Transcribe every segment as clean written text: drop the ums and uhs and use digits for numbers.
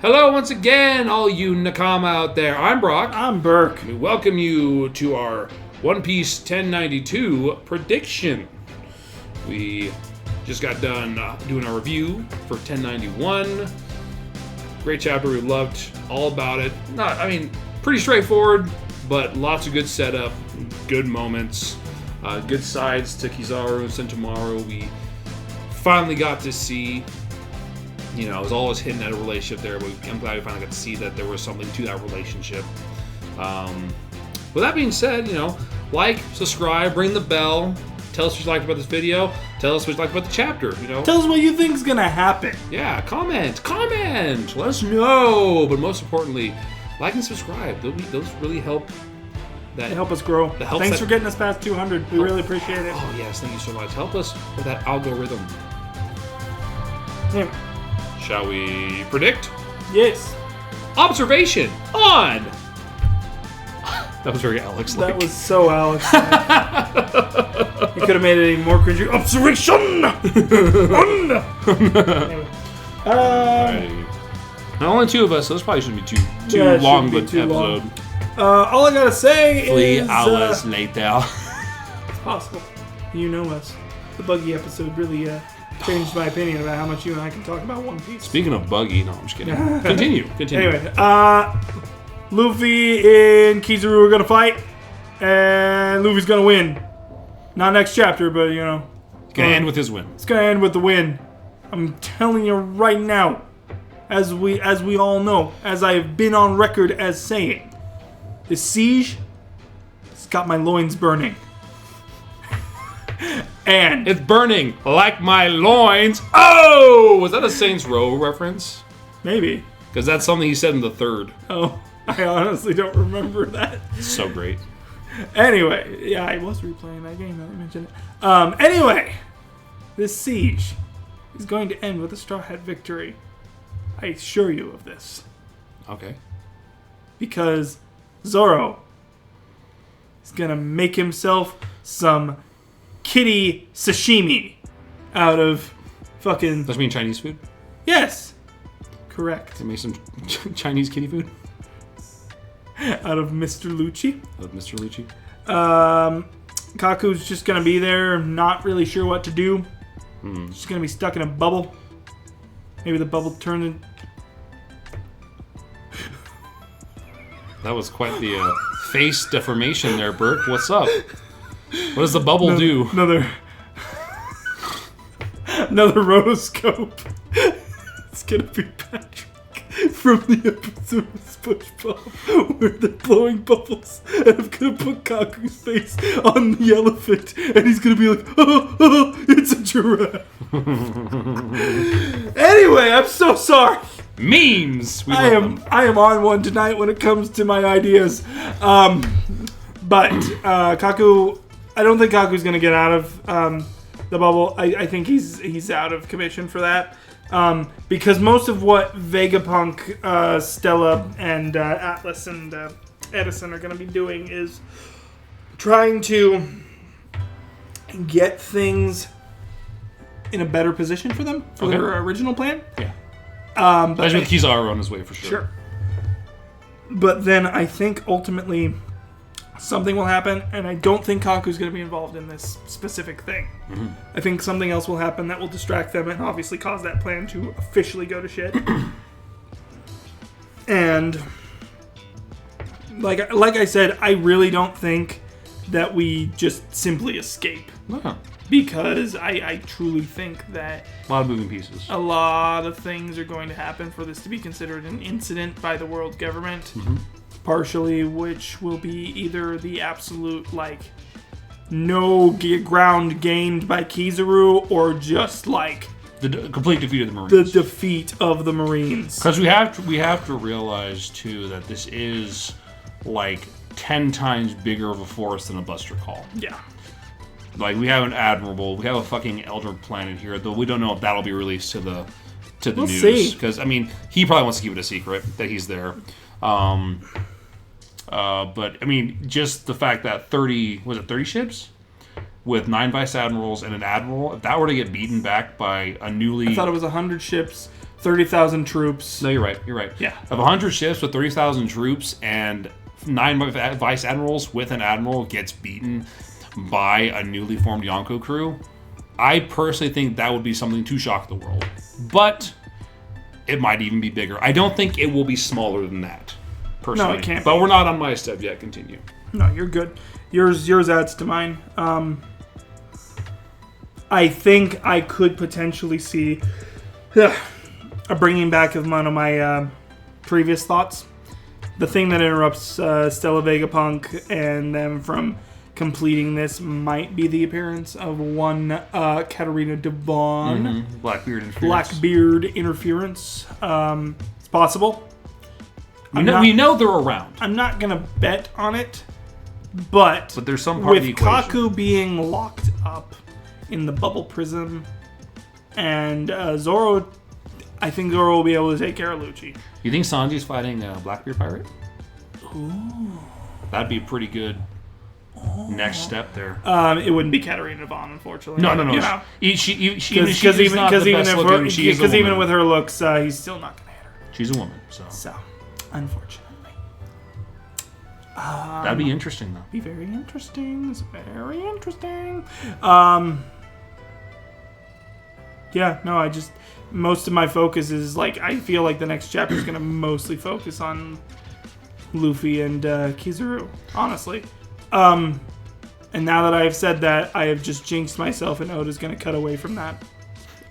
Hello once again, all you Nakama out there. I'm Brock. I'm Burke. We welcome you to our One Piece 1092 prediction. We just got done doing our review for 1091. Great chapter, we loved all about it. Pretty straightforward, but lots of good setup, good moments, good sides to KIZARU and SENTOMARU. We finally got to see. It was always hinting at a relationship there, but I'm glad we finally got to see that there was something to that relationship. With that being said, like, subscribe, ring the bell, tell us what you liked about this video, tell us what you liked about the chapter, Tell us what you think's gonna happen. Yeah, comment, let us know. But most importantly, like and subscribe. Those really help. They help us grow. Thanks for getting us past 200. We really appreciate it. Oh yes, thank you so much. Help us with that algorithm. Yeah. Shall we predict? Yes. Observation on. That was very Alex-like. That was so Alex. You could have made it even more cringy. Observation on. Anyway. Now, only two of us, so this probably shouldn't be too long of an episode. All I gotta say 3 is hours later. It's possible. You know us. The buggy episode really changed my opinion about how much you and I can talk about One Piece. Speaking of buggy, no, I'm just kidding. Continue. Anyway, Luffy and KIZARU are gonna fight, and Luffy's gonna win. Not next chapter, but It's gonna end with his win. It's gonna end with the win. I'm telling you right now, as we all know, as I have been on record as saying, this siege has got my loins burning. And it's burning like my loins. Oh, was that a Saints Row reference? Maybe. Because that's something he said in the third. Oh, I honestly don't remember that. It's so great. Anyway, yeah, I was replaying that game. I mentioned it. Anyway, this siege is going to end with a Straw Hat victory. I assure you of this. Okay. Because Zoro is going to make himself some kitty sashimi out of fucking... Does that mean Chinese food? Yes. Correct. Does it make some Chinese kitty food? Out of Mr. Lucci. Kaku's just going to be there, not really sure what to do. Just going to be stuck in a bubble. Maybe the bubble turned in... That was quite the face deformation there, Burke. What's up? What does the bubble do? Another rotoscope. It's gonna be Patrick from the episode of SpongeBob where they're blowing bubbles, and I'm gonna put Kaku's face on the elephant, and he's gonna be like, oh, it's a giraffe. Anyway, I'm so sorry. Memes. I am on one tonight when it comes to my ideas. But Kaku, I don't think Kaku's gonna get out of the bubble. I think he's out of commission for that. Because most of what Vegapunk, Stella, and Atlas and Edison are gonna be doing is trying to get things in a better position for them for their original plan. Yeah. Especially with KIZARU on his way for sure. Sure. But then I think ultimately something will happen, and I don't think Kaku's going to be involved in this specific thing. Mm-hmm. I think something else will happen that will distract them and obviously cause that plan to officially go to shit. And like I said, I really don't think that we just simply escape. No. Because I truly think that a lot of moving pieces. A lot of things are going to happen for this to be considered an incident by the world government. Mm-hmm. Partially, which will be either the absolute, no ground gained by KIZARU, or just, the complete defeat of the Marines. The defeat of the Marines. Because we have to realize, too, that this is, 10 times bigger of a force than a Buster Call. Yeah. We have an Admiral, we have a fucking Elder Planet here, though we don't know if that'll be released to the news. Because, he probably wants to keep it a secret that he's there. But, just the fact that 30 ships? With 9 Vice Admirals and an Admiral, if that were to get beaten back by a newly... I thought it was 100 ships, 30,000 troops. No, you're right. You're right. Yeah. Of 100 ships with 30,000 troops and 9 vice admirals with an admiral gets beaten by a newly formed Yonko crew, I personally think that would be something to shock the world. But it might even be bigger. I don't think it will be smaller than that, personally. No, it can't But be. we're not on my step yet. Continue. No, you're good. Yours adds to mine. I think I could potentially see a bringing back of one of my previous thoughts. The thing that interrupts Stella Vegapunk and them from completing this might be the appearance of one Katarina Devon. Mm-hmm. Blackbeard interference. It's possible. We know they're around. I'm not going to bet on it, but there's some part of the with equation. Kaku being locked up in the bubble prison and Zoro, I think Zoro will be able to take care of Lucci. You think Sanji's fighting a Blackbeard pirate? Ooh. That'd be a pretty good next step there. It wouldn't be Katarina Devon, unfortunately. No. You know, Because even with her looks, he's still not going to hit her. She's a woman, so unfortunately. That'd be interesting, though. Be very interesting. It's very interesting. Yeah, no, most of my focus is, like, I feel like the next chapter is going to mostly focus on Luffy and Kizaru, honestly. And now that I have said that, I have just jinxed myself, and Oda's going to cut away from that.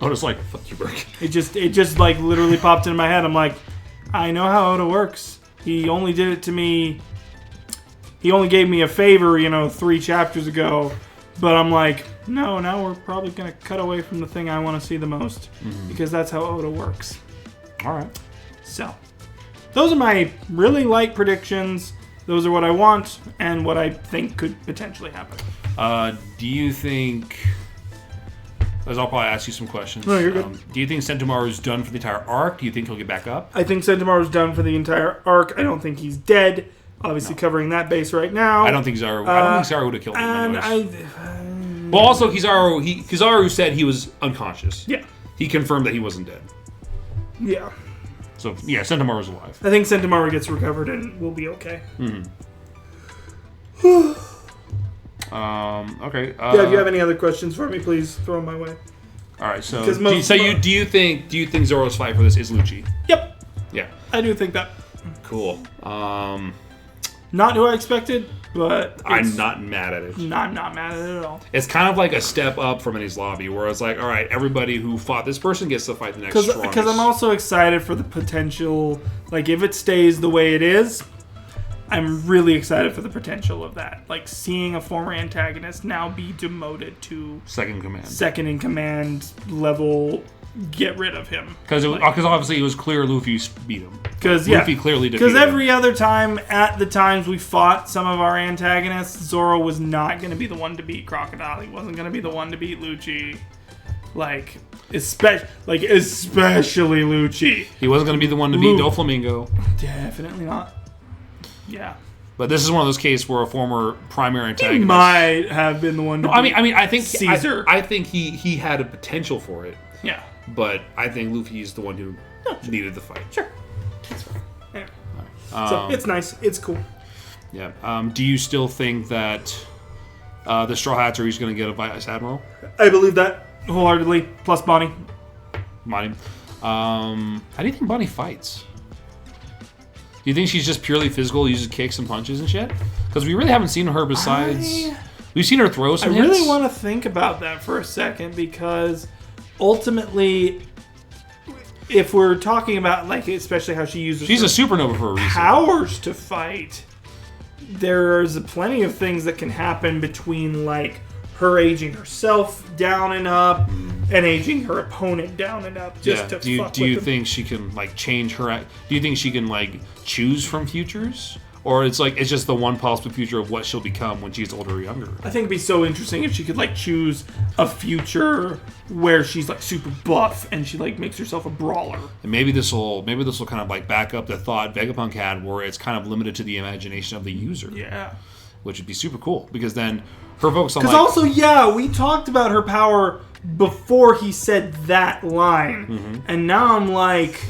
Oda's like, fuck you, Burke. It just like, literally popped into my head. I'm like, I know how Oda works. He only did it to me. He only gave me a favor, 3 chapters ago. But I'm like, no, now we're probably going to cut away from the thing I want to see the most. Mm-hmm. Because that's how Oda works. All right. So, those are my really light predictions. Those are what I want and what I think could potentially happen. Do you think... As I'll probably ask you some questions. No, you're good. Do you think Sentomaru's done for the entire arc? Do you think he'll get back up? I think Sentomaru's done for the entire arc. I don't think he's dead. Obviously covering that base right now. I don't think Kizaru would have killed him anyways. Well, also, Kizaru said he was unconscious. Yeah. He confirmed that he wasn't dead. Yeah. So, yeah, Sentomaru's alive. I think Sentomaru gets recovered and we'll be okay. Mm-hmm. Okay. Yeah, if you have any other questions for me, please throw them my way. All right, so do you think Zoro's fight for this is Lucci? Yep. Yeah. I do think that. Cool. Not who I expected, but I'm not mad at it. No, I'm not mad at it at all. It's kind of like a step up from Enies Lobby, where it's like, all right, everybody who fought this person gets to fight the next strongest. Because I'm also excited for the potential. Like, if it stays the way it is, I'm really excited for the potential of that. Like, seeing a former antagonist now be demoted to second in command level. Get rid of him. Because obviously it was clear Luffy beat him. Luffy clearly defeated him. Because every other time, at the times we fought some of our antagonists, Zoro was not going to be the one to beat Crocodile. He wasn't going to be the one to beat Lucci. Especially Lucci. He wasn't going to be the one to beat Doflamingo. Definitely not. Yeah. But this is one of those cases where a former primary antagonist... He might have been the one to beat I think Caesar. I think he had a potential for it. Yeah. But I think Luffy's the one who needed the fight. Sure. That's fine. Anyway. So it's nice. It's cool. Yeah. Do you still think that the Straw Hats are each going to get a Vice Admiral? I believe that wholeheartedly. Plus Bonnie. How do you think Bonnie fights? Do you think she's just purely physical, uses kicks and punches and shit? Because we really haven't seen her besides... We've seen her throw some hits. I really want to think about that for a second because... Ultimately, if we're talking about, like, especially how she uses... She's a supernova for a reason. ...powers to fight, there's plenty of things that can happen between, like, her aging herself down and up and aging her opponent down and up just to fuck do you think she can, like, change her... Do you think she can, like, choose from futures? Or it's just the one possible future of what she'll become when she's older or younger. I think it'd be so interesting if she could, like, choose a future where she's, like, super buff and she, like, makes herself a brawler. And maybe this will kind of, like, back up the thought Vegapunk had where it's kind of limited to the imagination of the user. Yeah. Which would be super cool because then her focus on, Because also, we talked about her power before he said that line. And now I'm like,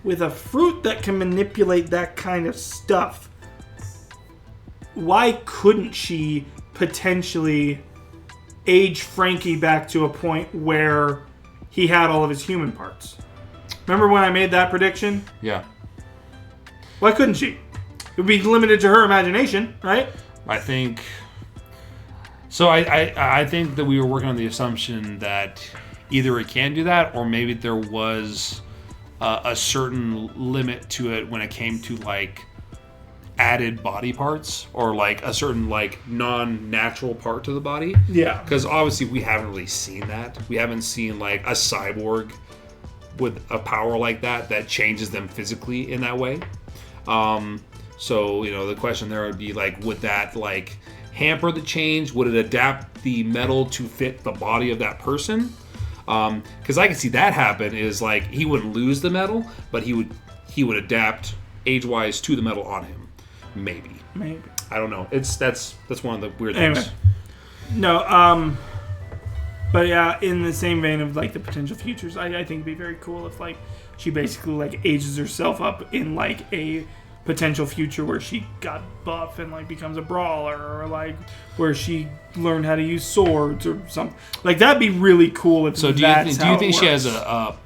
with a fruit that can manipulate that kind of stuff, why couldn't she potentially age Frankie back to a point where he had all of his human parts? Remember when I made that prediction? Yeah. Why couldn't she? It would be limited to her imagination, right? I think... So I think that we were working on the assumption that either it can do that, or maybe there was a certain limit to it when it came to, like, added body parts, or like a certain like non-natural part to the body. Yeah. Because obviously we haven't really seen that. We haven't seen like a cyborg with a power like that changes them physically in that way. So, you know, the question there would be like, would that like hamper the change? Would it adapt the metal to fit the body of that person? Because I can see that happen is like he wouldn't lose the metal, but he would adapt age-wise to the metal on him. Maybe. I don't know. That's one of the weird things. No, but yeah, in the same vein of like the potential futures, I think it'd be very cool if like she basically like ages herself up in like a potential future where she got buff and like becomes a brawler, or like where she learned how to use swords or something. Like that'd be really cool if so do you think she has a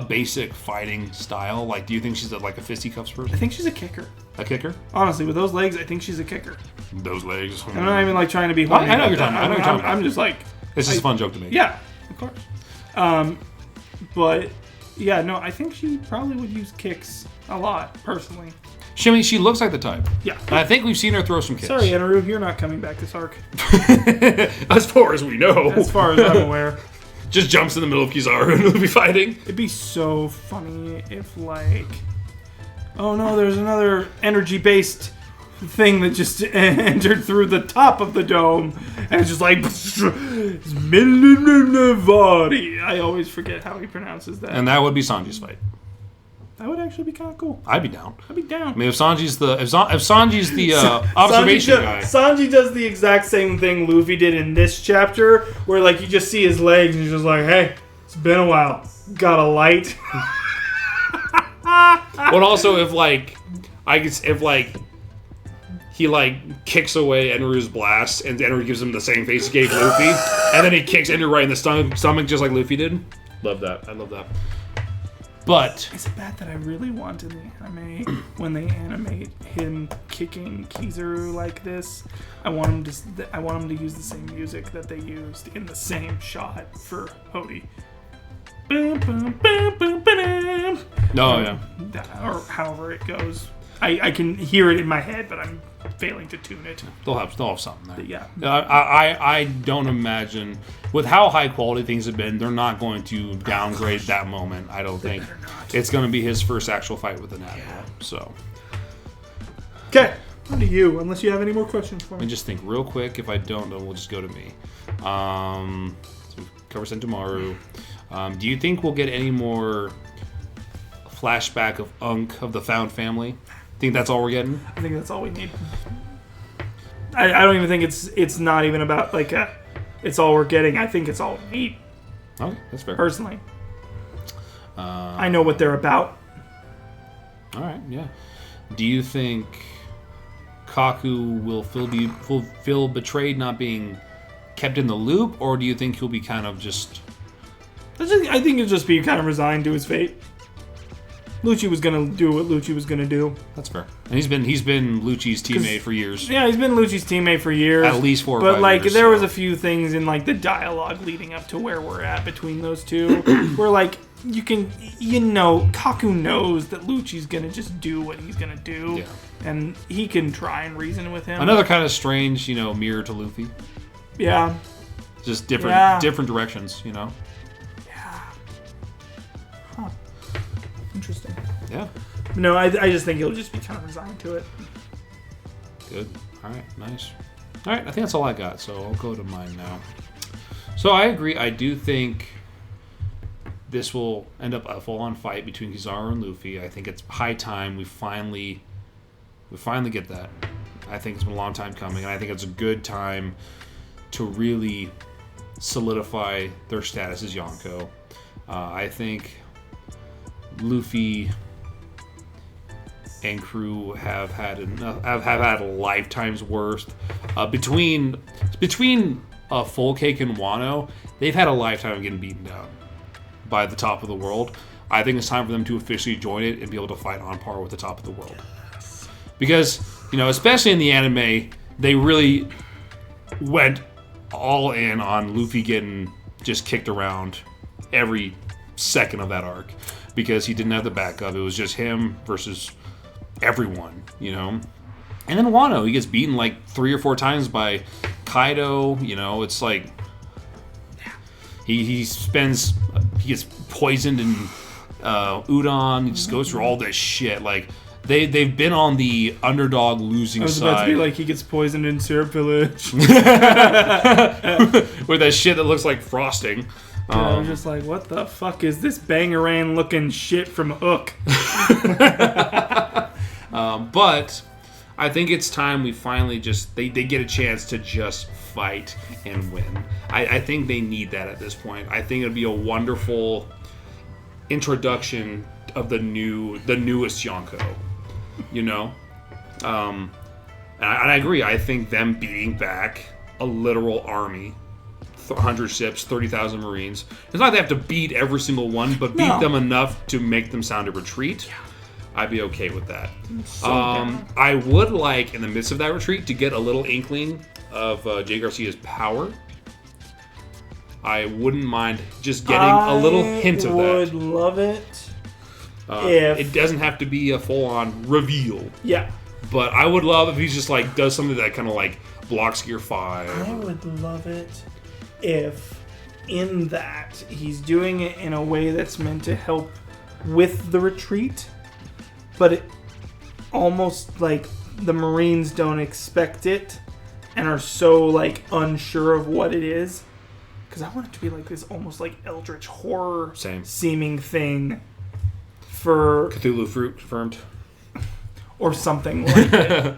basic fighting style? Like, do you think she's like a fisticuffs person? I think she's a kicker. A kicker? Honestly, with those legs, I think she's a kicker. Those legs. I'm not even like trying to be funny. I know what you're talking about. I'm just like... It's just a fun joke to make. Yeah, of course. But, yeah, no, I think she probably would use kicks a lot, personally. She looks like the type. Yeah. And I think we've seen her throw some kicks. Sorry, Anaru, you're not coming back this arc. As far as we know. As far as I'm aware. Just jumps in the middle of Kizaru and we'll be fighting. It'd be so funny if, like... Oh no, there's another energy-based thing that just entered through the top of the dome. And it's just like... I always forget how he pronounces that. And that would be Sanji's fight. That would actually be kind of cool. I'd be down. I'd be down. I mean, if Sanji's the observation guy. Sanji does the exact same thing Luffy did in this chapter, where like you just see his legs and he's just like, hey, it's been a while. Got a light. But also if he like kicks away Enru's blast and Enru gives him the same face he gave Luffy, and then he kicks Enru right in the stomach just like Luffy did. Love that. I love that. But is it bad that I really want in the anime when they animate him kicking Kizaru like this? I want him to use the same music that they used in the same shot for Hody. No, yeah. Or however it goes. I can hear it in my head, but I'm failing to tune it. They'll have something there. But yeah. I don't imagine, with how high quality things have been, they're not going to downgrade that moment. I don't think. It's going to be his first actual fight with an admiral. Yeah. So. Okay. On to you, unless you have any more questions for me. Let me just think real quick. If I don't, then we'll just go to me. So we cover Sentomaru. Do you think we'll get any more flashback of Unk of the Found Family? Think that's all we're getting? I think that's all we need. I don't even think it's not even about like it's all we're getting. I think it's all we need. Okay, that's fair. Personally, I know what they're about. All right, yeah. Do you think Kaku will feel betrayed, not being kept in the loop, or do you think he'll be kind of just? I think he'll just be kind of resigned to his fate. Lucci was gonna do what Lucci was gonna do. That's fair. And he's been Lucci's teammate for years. Yeah, he's been Lucci's teammate for years. At least 4 or 5 years. But like, there was a few things in like the dialogue leading up to where we're at between those two, where like Kaku knows that Lucci's gonna just do what he's gonna do, and he can try and reason with him. Another kind of strange, mirror to Luffy. Yeah. Just different directions, Yeah. Huh. Interesting. Yeah. No, I just think he'll just be kind of resigned to it. Good. All right. Nice. All right. I think that's all I got. So I'll go to mine now. So I agree. I do think this will end up a full-on fight between Kizaru and Luffy. I think it's high time we finally get that. I think it's been a long time coming, and I think it's a good time to really solidify their status as Yonko. I think Luffy and crew have had a lifetime's worth. Between Full Cake and Wano, they've had a lifetime of getting beaten down by the top of the world. I think it's time for them to officially join it and be able to fight on par with the top of the world. Because, especially in the anime, they really went all in on Luffy getting just kicked around every second of that arc. Because he didn't have the backup. It was just him versus everyone, And then Wano, he gets beaten like 3 or 4 times by Kaido. It's like he gets poisoned in udon. He just goes through all this shit. Like they've been on the underdog losing side. I was about to be like, he gets poisoned in Syrup Village with that shit that looks like frosting. I was just like, what the fuck is this Bangarang looking shit from Hook? But I think it's time we finally they get a chance to just fight and win. I think they need that at this point. I think it would be a wonderful introduction of the newest Yonko, and I agree. I think them beating back a literal army, 100 ships, 30,000 Marines. It's not they have to beat every single one, but beat them enough to make them sound a retreat. Yeah. I'd be okay with that. I would like, in the midst of that retreat, to get a little inkling of Jay Garcia's power. I wouldn't mind just getting a little hint of that. I would love it. It doesn't have to be a full-on reveal. Yeah. But I would love if he just does something that kind of blocks Gear 5. I would love it if in that he's doing it in a way that's meant to help with the retreat, but it almost like the Marines don't expect it and are so unsure of what it is, because I want it to be this almost eldritch horror seeming thing for Cthulhu fruit confirmed or something like it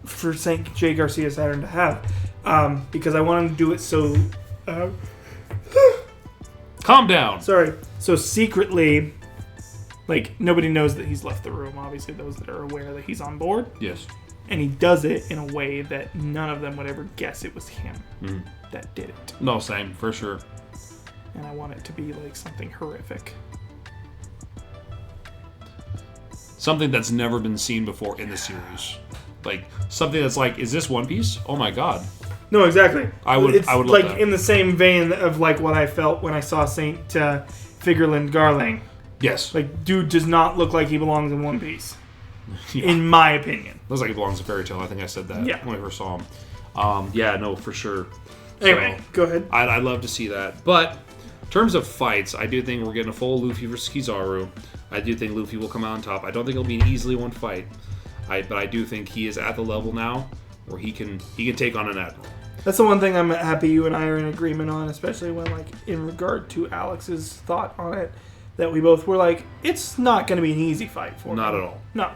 for St. J. Garcia Saturn to have. Because I want him to do it so... Calm down. Sorry. So secretly, nobody knows that he's left the room. Obviously, those that are aware that he's on board. Yes. And he does it in a way that none of them would ever guess it was him that did it. No, same. For sure. And I want it to be something horrific. Something that's never been seen before in the series. Something that's is this One Piece? Oh my god. No, exactly. I would love that. In the same vein of what I felt when I saw Saint Figurland Garlang. Yes. Dude does not look like he belongs in One Piece. Yeah. In my opinion. Looks like he belongs in Fairy Tail. I think I said that when I first saw him. Yeah, no, for sure. Anyway, go ahead. I'd love to see that. But in terms of fights, I do think we're getting a full Luffy versus Kizaru. I do think Luffy will come out on top. I don't think it'll be an easily won fight. But I do think he is at the level now where he can take on an admiral. That's the one thing I'm happy you and I are in agreement on, especially when in regard to Alex's thought on it, that we both were it's not going to be an easy fight for him. Not at all. No.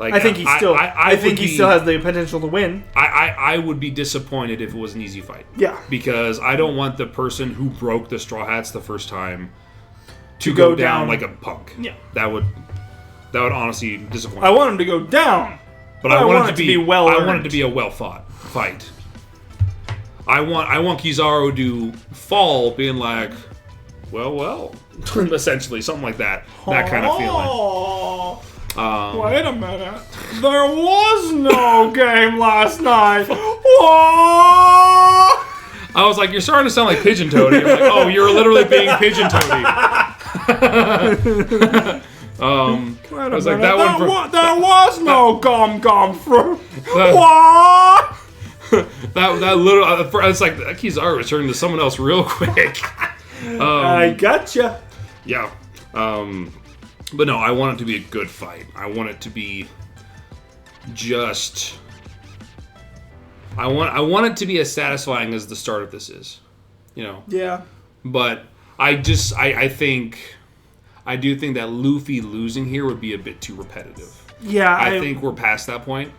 I think he still. I think he still has the potential to win. I would be disappointed if it was an easy fight. Yeah. Because I don't want the person who broke the Straw Hats the first time to go down like a punk. Yeah. That would honestly disappoint. I want him to go down, but I want it to be well. I want it to be a well fought fight. I want Kizaru to fall, being well, essentially something like that. That kind of feeling. Wait a minute. There was no game last night. I was you're starting to sound like Pigeon Toady. I'm oh, you're literally being Pigeon Toady. I was that one. There was no gum fruit. What? that little. It's Kizaru was turning to someone else real quick. I gotcha. Yeah. But no, I want it to be a good fight. I want it to be just... I want it to be as satisfying as the start of this is. Yeah. But I do think that Luffy losing here would be a bit too repetitive. Yeah. I think we're past that point.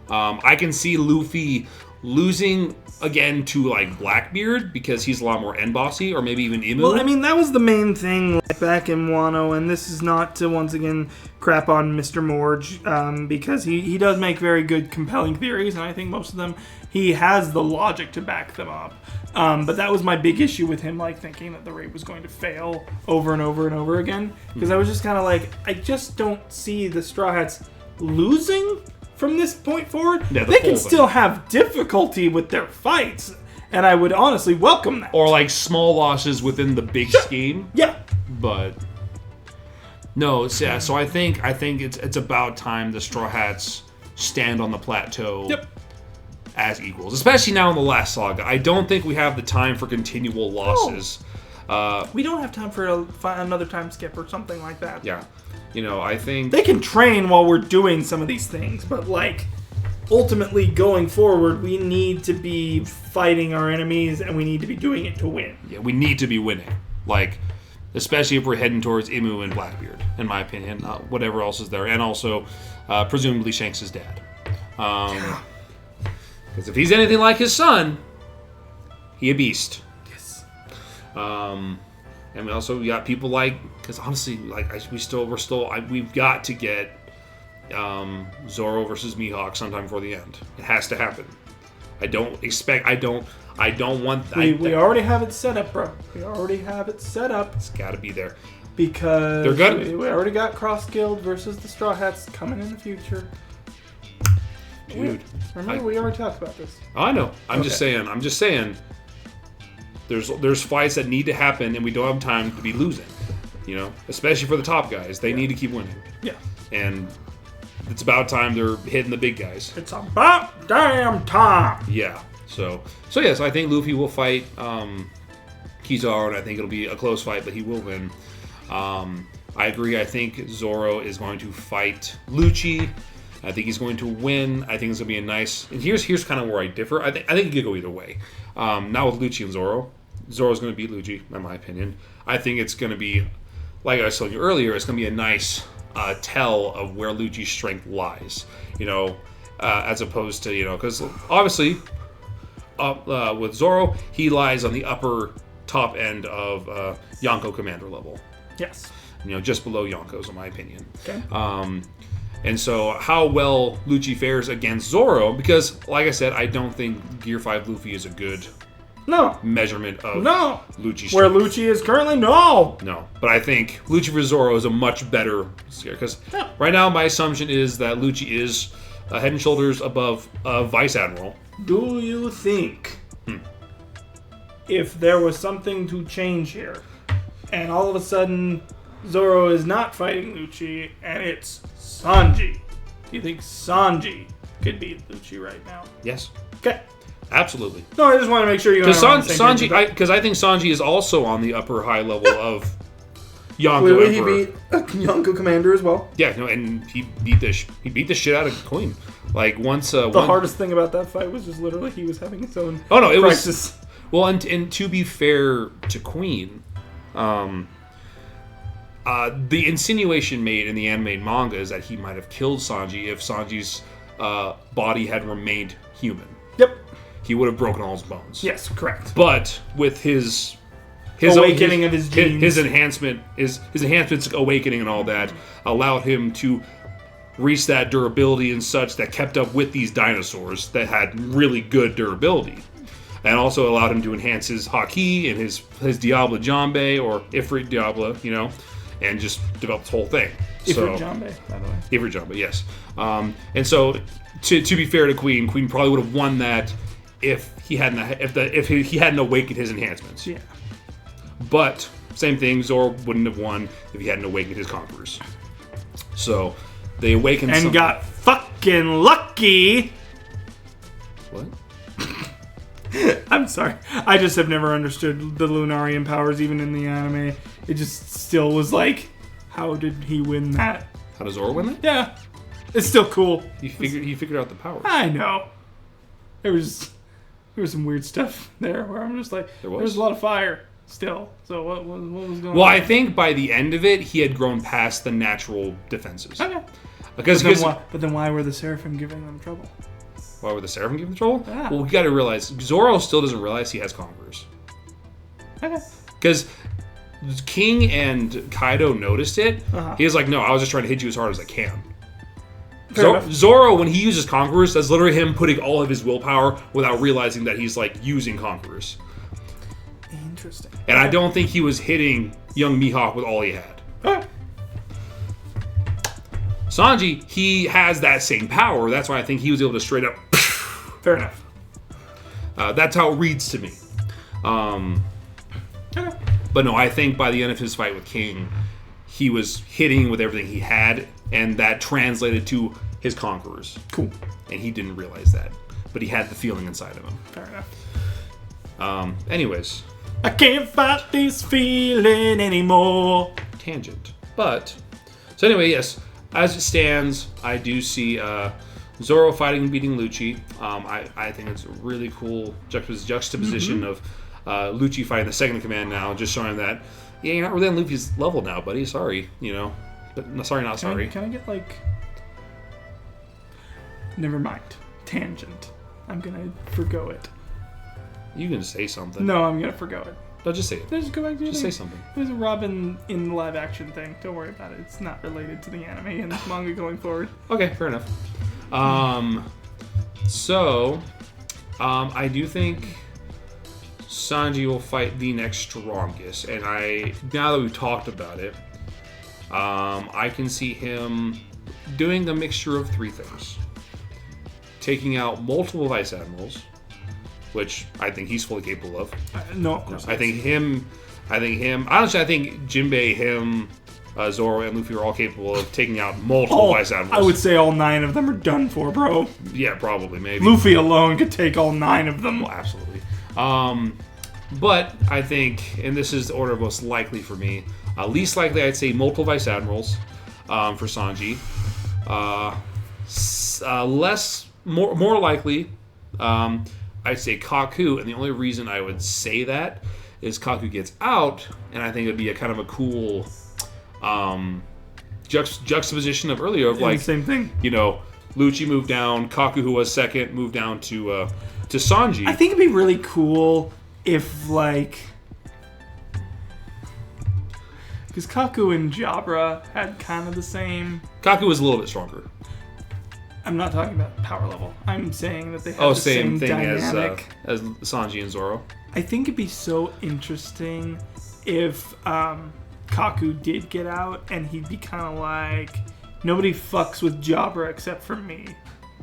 I can see Luffy losing again to like Blackbeard because he's a lot more end bossy, or maybe even Imu. Well, I mean, that was the main thing back in Wano, and this is not to once again crap on Mr. Morge, because he does make very good, compelling theories, and I think most of them he has the logic to back them up. But that was my big issue with him, like thinking that the raid was going to fail over and over and over again, because I was just kind of like, I just don't see the Straw Hats losing from this point forward. Yeah, they can still have difficulty with their fights, and I would honestly welcome that. Or like small losses within the big scheme. Yeah. But no, yeah. So I think it's about time the Straw Hats stand on the plateau as equals, especially now in the last saga. I don't think we have the time for continual losses. We don't have time for another time skip or something like that. Yeah. You know, I think they can train while we're doing some of these things, but like ultimately going forward, we need to be fighting our enemies and we need to be doing it to win. Yeah, we need to be winning. Like, especially if we're heading towards Imu and Blackbeard, in my opinion. Whatever else is there. And also, presumably Shanks' dad. Because if he's anything like his son, he a beast. Yes. And we got people like, because honestly, like we've got to get Zoro versus Mihawk sometime before the end. It has to happen. I don't want. We already have it set up, bro. We already have it set up. It's got to be there because they're good. We already got Cross Guild versus the Straw Hats coming in the future. Dude, remember we already talked about this. I know. I'm just saying. There's fights that need to happen, and we don't have time to be losing. You know, especially for the top guys, they need to keep winning. Yeah, and it's about time they're hitting the big guys. It's about damn time. Yeah. So yes, I think Luffy will fight Kizaru, and I think it'll be a close fight, but he will win. I agree. I think Zoro is going to fight Lucci. I think he's going to win. I think it's going to be a nice... And here's kind of where I differ. I think it could go either way. Not with Lucci and Zoro. Zoro's going to beat Lucci, in my opinion. I think it's going to be, like I was telling you earlier, it's going to be a nice tell of where Lucci's strength lies. You know, as opposed to, you know... Because obviously, with Zoro, he lies on the upper top end of Yonko Commander level. Yes. You know, just below Yonko's, in my opinion. Okay. And so how well Lucci fares against Zoro, because, like I said, I don't think Gear 5 Luffy is a good measurement of Lucci's strength. Where Lucci is currently, no. But I think Lucci for Zoro is a much better scare, because right now my assumption is that Lucci is head and shoulders above Vice Admiral. Do you think if there was something to change here, and all of a sudden Zoro is not fighting Lucci, and it's Sanji, do you think Sanji could beat Lucci right now? Yes. Okay. Absolutely. No, I just want to make sure you know. Because I think Sanji is also on the upper high level of Yonko Emperor. He beat a Yonko Commander as well. Yeah, no, and he beat the shit out of Queen. Like once. The hardest thing about that fight was just literally he was having his own. Oh no, it crisis. Was. Well, and to be fair to Queen, the insinuation made in the animated manga is that he might have killed Sanji if Sanji's body had remained human. Yep. He would have broken all his bones. Yes, correct. But with his awakening of his genes, his enhancements awakening and all that allowed him to reach that durability and such that kept up with these dinosaurs that had really good durability. And also allowed him to enhance his Haki and his Diablo Jambe, or Ifrit Diablo, you know, and just develop this whole thing. Ifrit Jambe, by the way. Ifrit Jambe, yes. And so, to be fair to Queen probably would have won that if he hadn't awakened his enhancements. Yeah. But same thing, Zoro wouldn't have won if he hadn't awakened his conquerors. So they awakened and got fucking lucky. What? I'm sorry. I just have never understood the Lunarian powers, even in the anime. It just still was like, how did he win that? How does Zoro win that? Yeah. It's still cool. He figured out the powers. I know. There was some weird stuff there where I'm just like, there was a lot of fire still. So what was going on? Well, I think by the end of it, he had grown past the natural defenses. Okay. But then why were the Seraphim giving them trouble? Why would the Seraphim give him control? Yeah. Well, we got to realize Zoro still doesn't realize he has conquerors. Okay. Because King and Kaido noticed it. He was like, no, I was just trying to hit you as hard as I can. Zoro, when he uses conquerors, that's literally him putting all of his willpower without realizing that he's like using conquerors. Interesting. And I don't think he was hitting young Mihawk with all he had. Okay. Sanji, he has that same power. That's why I think he was able to straight up. Fair enough. That's how it reads to me. Okay. But no, I think by the end of his fight with King, he was hitting with everything he had, and that translated to his conquerors. Cool. And he didn't realize that, but he had the feeling inside of him. Fair enough. Anyways. I can't fight this feeling anymore. Tangent. But, so anyway, yes. As it stands, I do see Zoro fighting and beating Lucci. I think it's a really cool juxtaposition of Lucci fighting the second in command now, just showing that, yeah, you're not really on Luffy's level now, buddy. Sorry, you know. But no, sorry, not sorry. Can I get like... Never mind. Tangent. I'm gonna forgo it. You can say something. No, I'm gonna forgo it. No, just say it. Just go back to Just say something. There's a Robin in the live action thing. Don't worry about it. It's not related to the anime and the manga going forward. Okay, fair enough. I do think Sanji will fight the next strongest, and now that we've talked about it, I can see him doing a mixture of three things: taking out multiple vice admirals, which I think he's fully capable of. No, of course. I think him. Honestly, I think Jinbei, him, Zoro, and Luffy are all capable of taking out multiple vice admirals. I would say all 9 of them are done for, bro. Yeah, probably, maybe. Luffy alone could take all 9 of them. Well, absolutely. But I think, and this is the order of most likely for me, least likely I'd say multiple vice admirals for Sanji. More likely, I'd say Kaku, and the only reason I would say that is Kaku gets out, and I think it'd be a kind of a cool juxtaposition of earlier of like, same thing. You know, Lucci moved down, Kaku, who was second, moved down to Sanji. I think it'd be really cool if like, because Kaku and Jabra had kind of the same. Kaku was a little bit stronger. I'm not talking about power level. I'm saying that they have the same thing dynamic as Sanji and Zoro. I think it'd be so interesting if Kaku did get out and he'd be kind of like, nobody fucks with Jabra except for me.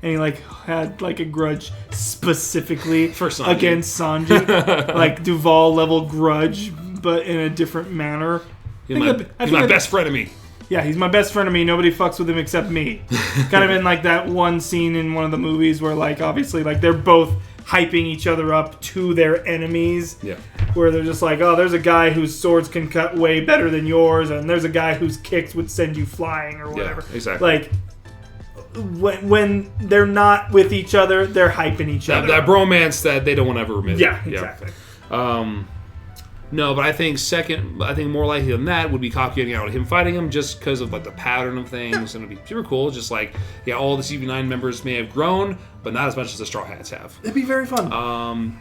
And he like had like a grudge specifically for Sanji. Against Sanji. Like Duval level grudge, but in a different manner. He's my best frenemy. Yeah, he's my best frenemy. Nobody fucks with him except me. Kind of in like that one scene in one of the movies where like obviously like they're both hyping each other up to their enemies. Yeah. Where they're just like, oh, there's a guy whose swords can cut way better than yours, and there's a guy whose kicks would send you flying or whatever. Yeah, exactly. Like when they're not with each other, they're hyping each other. That bromance that they don't want to ever admit. Yeah, exactly. No, but I think more likely than that would be Kaku getting out, him fighting him just because of like the pattern of things, and it'd be super cool. Just like, yeah, all the CV9 members may have grown, but not as much as the Straw Hats have. It'd be very fun.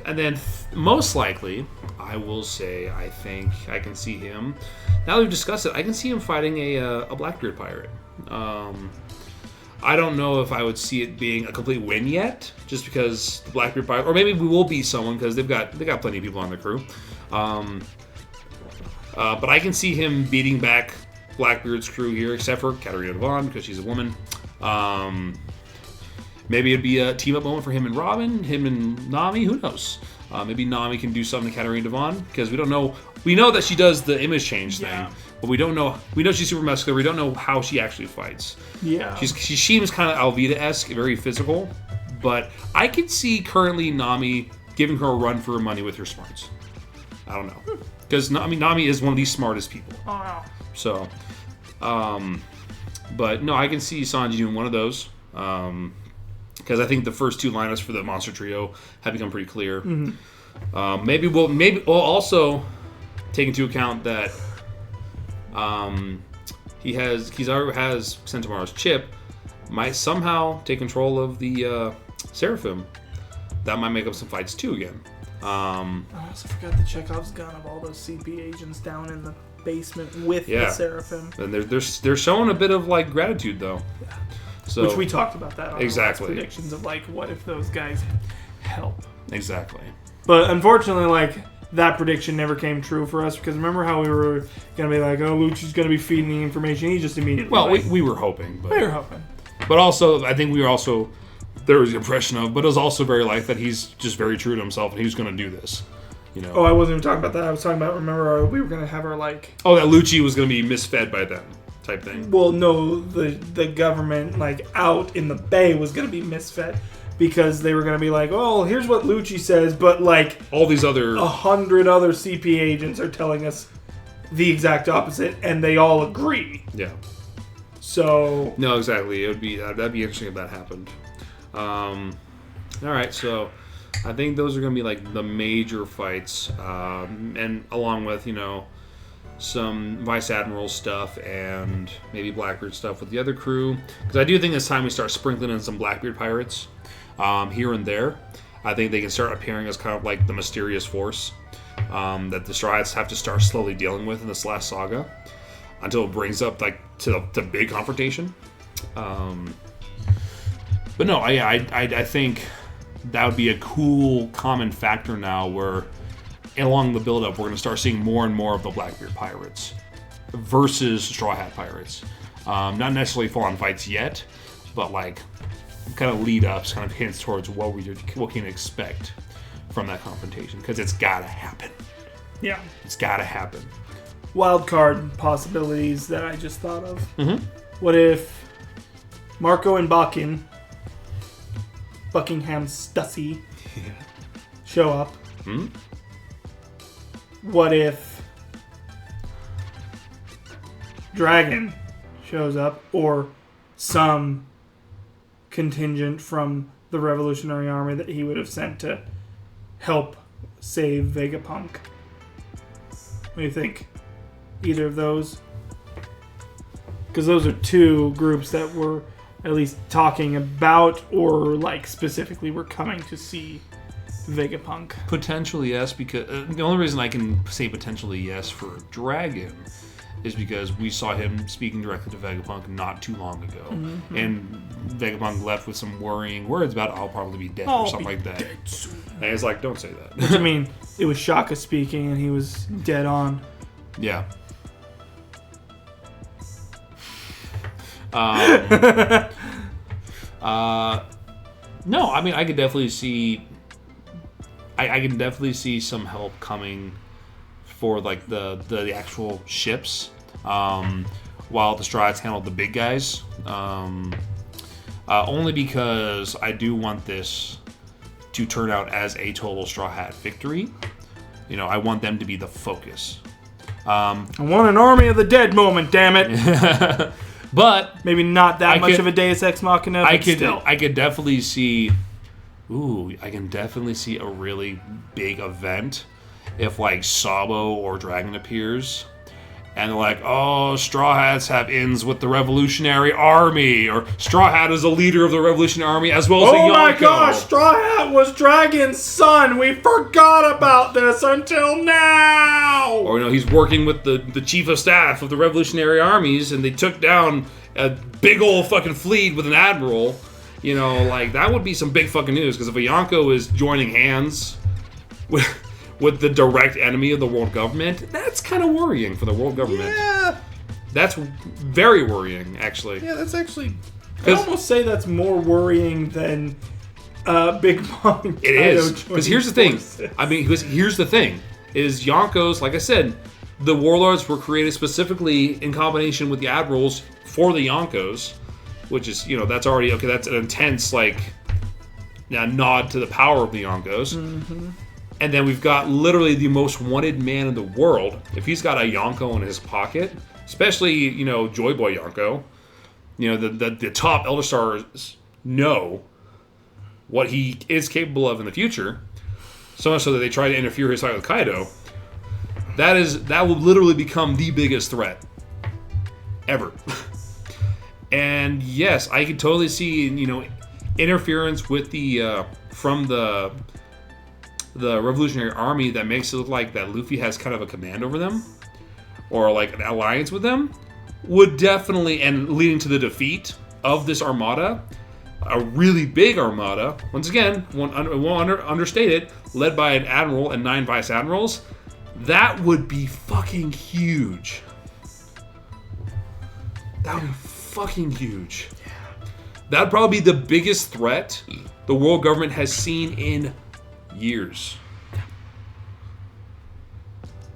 And then most likely, I will say, I think I can see him. Now that we've discussed it, I can see him fighting a Blackbeard pirate. I don't know if I would see it being a complete win yet, just because the Blackbeard pirate, or maybe we will be someone because they got plenty of people on their crew. But I can see him beating back Blackbeard's crew here, except for Katarina Devon because she's a woman. Maybe it'd be a team up moment for him and Robin, him and Nami. Who knows? Maybe Nami can do something to Katarina Devon because we don't know. We know that she does the image change thing, but we don't know. We know she's super muscular. We don't know how she actually fights. Yeah, she seems kind of Alvida-esque, very physical. But I could see currently Nami giving her a run for her money with her smarts. I don't know. Because Nami is one of the smartest people. Oh, wow. So, but no, I can see Sanji doing one of those. Because I think the first two lineups for the Monster Trio have become pretty clear. Mm-hmm. Maybe we'll also take into account that Kizaru has Sentomaru's chip, might somehow take control of the Seraphim, that might make up some fights too again. I also forgot the Chekhov's gun of all those CP agents down in the basement with the Seraphim. And they're showing a bit of like gratitude though. Yeah. So, which we talked about that on exactly. our last predictions of like, what if those guys help? Exactly. But unfortunately, like, that prediction never came true for us, because remember how we were gonna be like, oh, Lucci's gonna be feeding the information. He just immediately. Well, we were hoping. But, we were hoping. But also, I think we were also. There was the impression of, but it was also very like that he's just very true to himself and he was going to do this, you know. Oh, I wasn't even talking about that. I was talking about, remember, we were going to have our like. Oh, that Lucci was going to be misfed by them, type thing. Well, no, the government like out in the bay was going to be misfed because they were going to be like, oh, here's what Lucci says, but like all these other 100 other CP agents are telling us the exact opposite, and they all agree. Yeah. So. No, exactly. That'd be interesting if that happened. All right, so I think those are going to be like the major fights, and along with, you know, some Vice Admiral stuff and maybe Blackbeard stuff with the other crew, because I do think it's time we start sprinkling in some Blackbeard pirates here and there. I think they can start appearing as kind of like the mysterious force that the Straw Hats have to start slowly dealing with in this last saga until it brings up like to the big confrontation. But no, I think that would be a cool common factor now where along the build-up we're going to start seeing more and more of the Blackbeard pirates versus Straw Hat pirates. Not necessarily full-on fights yet, but like kind of lead-ups, kind of hints towards what we can expect from that confrontation, because it's got to happen. Yeah. It's got to happen. Wild card possibilities that I just thought of. Mm-hmm. What if Marco and Buckingham Stussy show up? Mm-hmm. What if Dragon shows up, or some contingent from the Revolutionary Army that he would have sent to help save Vegapunk? What do you think? Either of those? Because those are two groups that were at least talking about, or like specifically were coming to see Vegapunk. Potentially yes, because the only reason I can say potentially yes for Dragon is because we saw him speaking directly to Vegapunk not too long ago, mm-hmm. and Vegapunk left with some worrying words about I'll probably be dead or something like that. And he's like, don't say that. Which, I mean, it was Shaka speaking, and he was dead on. Yeah. No, I mean, I could definitely see. I can definitely see some help coming for like the actual ships, while the Straw Hats handled the big guys. Only because I do want this to turn out as a total Straw Hat victory. You know, I want them to be the focus. I want an Army of the Dead moment, damn it. But maybe not that much of a Deus Ex Machina. I could definitely see. Ooh, I can definitely see a really big event if like Sabo or Dragon appears, and they're like, "Oh, Straw Hats have ins with the Revolutionary Army," or "Straw Hat is a leader of the Revolutionary Army as well as a Yonko." Oh my gosh, Straw Hat was Dragon's son. We forgot about this until now. Or you know, he's working with the chief of staff of the Revolutionary Armies, and they took down a big old fucking fleet with an admiral. You know, like that would be some big fucking news, because if a Yonko is joining hands with the direct enemy of the world government, that's kind of worrying for the world government. Yeah. That's very worrying, actually. Yeah, that's actually... I'd almost say that's more worrying than Big Mom and Kaido. It is. Because here's the thing. Here's the thing. Is Yonkos, like I said, the warlords were created specifically in combination with the admirals for the Yonkos, which is, you know, that's already... Okay, that's an intense, like, nod to the power of the Yonkos. Mm-hmm. And then we've got literally the most wanted man in the world. If he's got a Yonko in his pocket, especially, you know, Joy Boy Yonko, you know, the top Elder Stars know what he is capable of in the future. So much so that they try to interfere his fight with Kaido. That will literally become the biggest threat ever. And yes, I could totally see, you know, interference with the from the Revolutionary Army that makes it look like that Luffy has kind of a command over them, or like an alliance with them, would definitely, and leading to the defeat of this armada, a really big armada, once again, won't understate it, led by an admiral and 9 vice admirals, that would be fucking huge. That would be fucking huge. That'd probably be the biggest threat the world government has seen in years.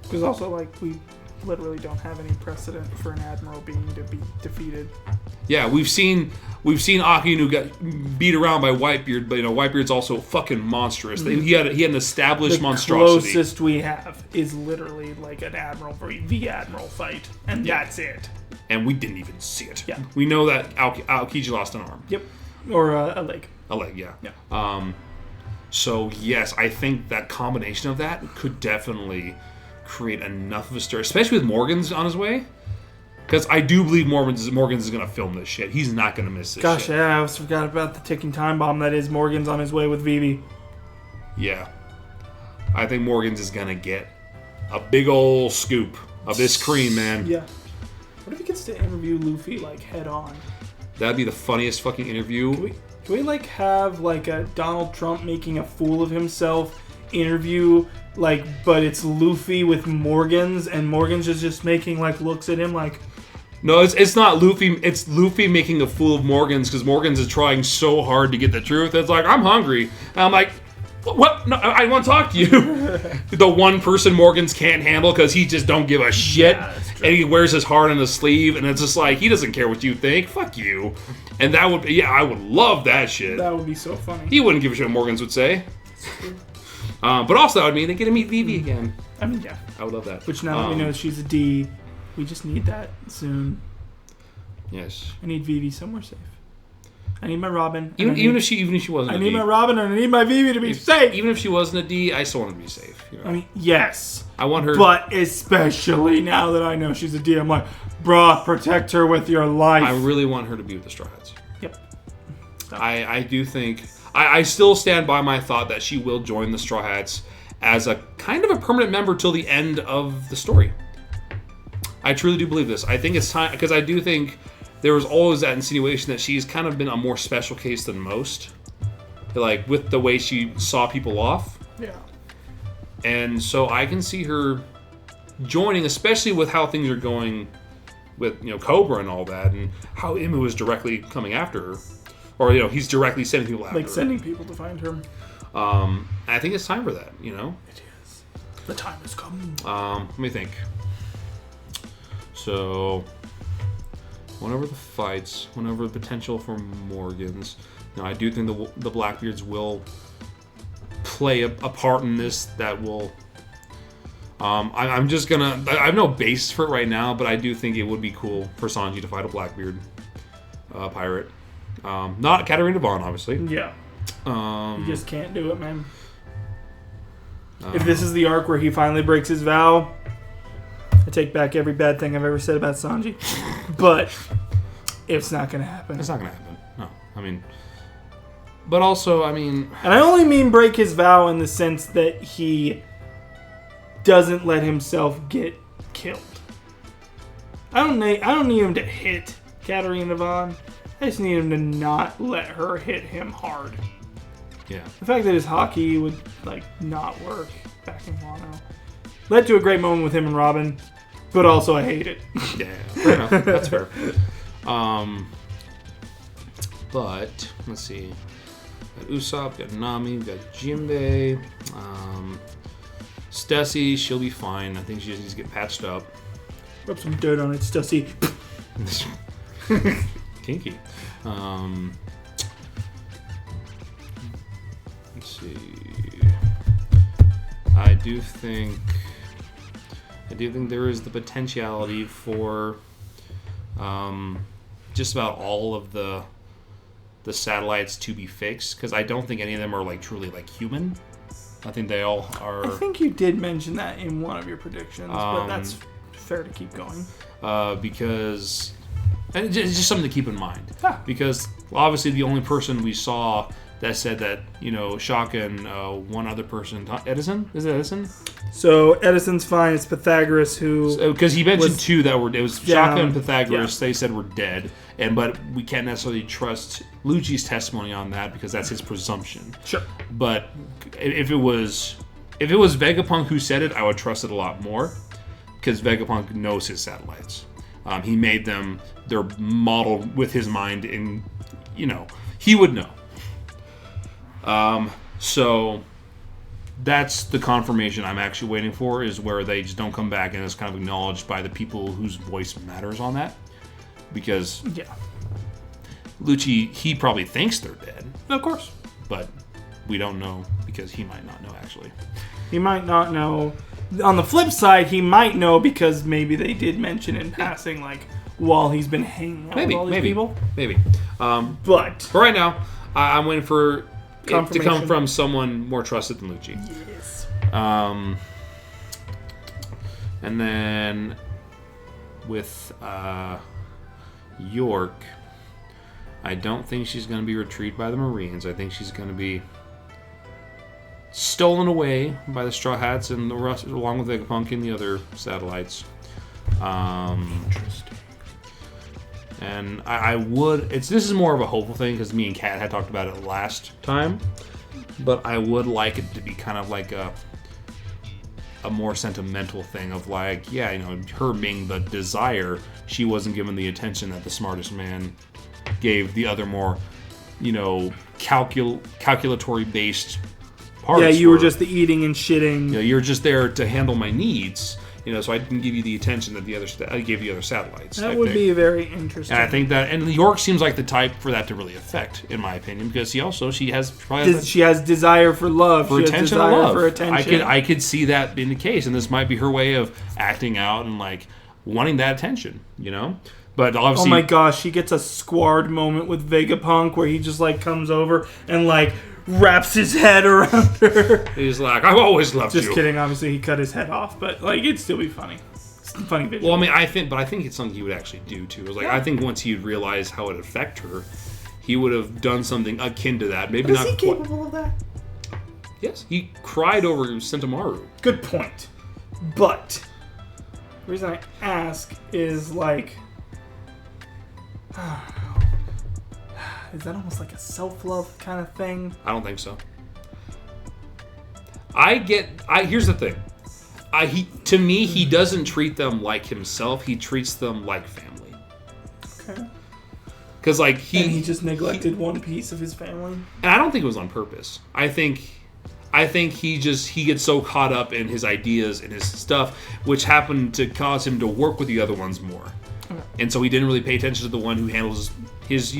Because also, like, we literally don't have any precedent for an admiral being defeated. Yeah, we've seen Akinu get beat around by Whitebeard, but Whitebeard's also fucking monstrous. He had an established monstrosity. The closest we have is literally like an admiral v admiral fight, and that's it. And we didn't even see it. Yeah, we know that Aokiji lost an arm. Yep, or a leg. A leg, yeah. Yeah. So yes, I think that combination of that could definitely create enough of a stir, especially with Morgan's on his way. Because I do believe Morgan's is going to film this shit. He's not going to miss this shit. Gosh, yeah, I almost forgot about the ticking time bomb that is Morgan's on his way with Vivi. Yeah. I think Morgan's is going to get a big old scoop of this cream, man. Yeah. What if he gets to interview Luffy, like, head on? That'd be the funniest fucking interview. Can we like, have, like, a Donald Trump making a fool of himself interview, like, but it's Luffy with Morgan's, and Morgan's is just making, like, looks at him like... No, it's not Luffy. It's Luffy making a fool of Morgan's because Morgan's is trying so hard to get the truth. It's like, I'm hungry. And I'm like, what? No, I want to talk to you. The one person Morgan's can't handle because he just don't give a shit. Yeah, and he wears his heart on his sleeve. And it's just like, he doesn't care what you think. Fuck you. And that would be, yeah, I would love that shit. That would be so funny. He wouldn't give a shit what Morgan's would say. But also that would mean they get to meet Vivi again. I mean, yeah. I would love that. Which now that we know she's a D... We just need that soon. Yes. I need Vivi somewhere safe. I need my Robin. Even if she wasn't a D. I need my Robin and I need my Vivi to be safe. Even if she wasn't a D, I still want her to be safe. I mean, yes. I want her... But especially now that I know she's a D, I'm like, bruh, protect her with your life. I really want her to be with the Straw Hats. Yep. I do think... I still stand by my thought that she will join the Straw Hats as a kind of a permanent member till the end of the story. I truly do believe this. I think it's time, because I do think there was always that insinuation that she's kind of been a more special case than most. Like, with the way she saw people off. Yeah. And so I can see her joining, especially with how things are going with, Cobra and all that, and how Imu is directly coming after her. Or, he's directly sending people after her. Like, sending people to find her. I think it's time for that, It is. The time has come. Let me think. So, whenever the fights, whenever the potential for Morgans, I do think the Blackbeards will play a part in this that will... I'm just gonna... I have no basis for it right now, but I do think it would be cool for Sanji to fight a Blackbeard pirate. Not Katarina Vaughn, obviously. Yeah. You just can't do it, man. If this is the arc where he finally breaks his vow... I take back every bad thing I've ever said about Sanji. But it's not going to happen. It's not going to happen. No. I mean... But also, I mean... And I only mean break his vow in the sense that he doesn't let himself get killed. I don't need him to hit Katarina Vaughn. I just need him to not let her hit him hard. Yeah. The fact that his hockey would, not work back in Wano led to a great moment with him and Robin. But also, I hate it. Yeah, fair enough. That's fair. But, let's see. Got Usopp, got Nami, got Jinbei. Stussy, she'll be fine. I think she just needs to get patched up. Rub some dirt on it, Stussy. Kinky. Let's see. I do think there is the potentiality for just about all of the satellites to be fixed, because I don't think any of them are truly human. I think they all are. I think you did mention that in one of your predictions, but that's fair to keep going. Because And it's just something to keep in mind. Yeah. Because obviously the only person we saw that said that, Shaka and one other person, Edison? Is it Edison? So Edison's fine. It's Pythagoras who... Because he mentioned two that were... It was Shaka and Pythagoras. Yeah. They said were dead. But we can't necessarily trust Lucci's testimony on that because that's his presumption. Sure. But if it was Vegapunk who said it, I would trust it a lot more because Vegapunk knows his satellites. He made them. They're modeled with his mind, and he would know. So that's the confirmation I'm actually waiting for, is where they just don't come back and it's kind of acknowledged by the people whose voice matters on that. Because Lucci, he probably thinks they're dead. Of course. But we don't know because he might not know, actually. He might not know. On the flip side, he might know because maybe they did mention in passing, while he's been hanging out with all these people. Maybe. But right now, I'm waiting for it to come from someone more trusted than Lucci. Yes. And then with York, I don't think she's going to be retrieved by the Marines. I think she's going to be stolen away by the Straw Hats and the rest, along with Vegapunk and the other satellites. Interesting. And I would... This is more of a hopeful thing because me and Kat had talked about it last time. But I would like it to be kind of like a more sentimental thing of her being the desire, she wasn't given the attention that the smartest man gave the other more, calculatory based parts. Yeah, you were just the eating and shitting. You're just there to handle my needs, so I didn't give you the attention that I gave the other satellites. That would be very interesting. And I think that, and York seems like the type for that to really affect, in my opinion, because she has desire for love, for attention, and love. For attention. I could see that being the case, and this might be her way of acting out and wanting that attention, But obviously, oh my gosh, she gets a squared moment with Vegapunk where he just comes over and wraps his head around her. He's like, I've always loved you. Just kidding. Obviously, he cut his head off, but it'd still be funny. It's a funny video. Well, I think it's something he would actually do too. It was I think once he'd realized how it affect her, he would have done something akin to that. Maybe not. Is he capable of that? Yes, he cried over Sentomaru. Good point. But the reason I ask is is that almost like a self-love kind of thing? I don't think so. Here's the thing. To me, he doesn't treat them like himself. He treats them like family. Okay. Because he just neglected one piece of his family. And I don't think it was on purpose. I think he gets so caught up in his ideas and his stuff, which happened to cause him to work with the other ones more. Okay. And so he didn't really pay attention to the one who handles his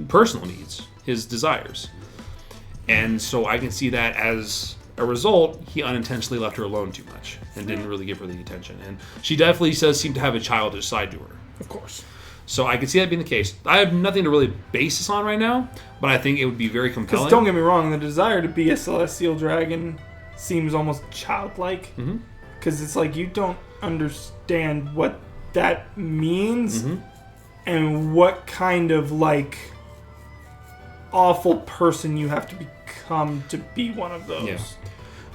personal needs, his desires. And so I can see that as a result, he unintentionally left her alone too much and didn't really give her the attention. And she definitely does seem to have a childish side to her. Of course. So I can see that being the case. I have nothing to really base this on right now, but I think it would be very compelling. Because don't get me wrong, the desire to be a celestial dragon seems almost childlike. Because it's you don't understand what that means and what kind of awful person you have to become to be one of those. Yeah.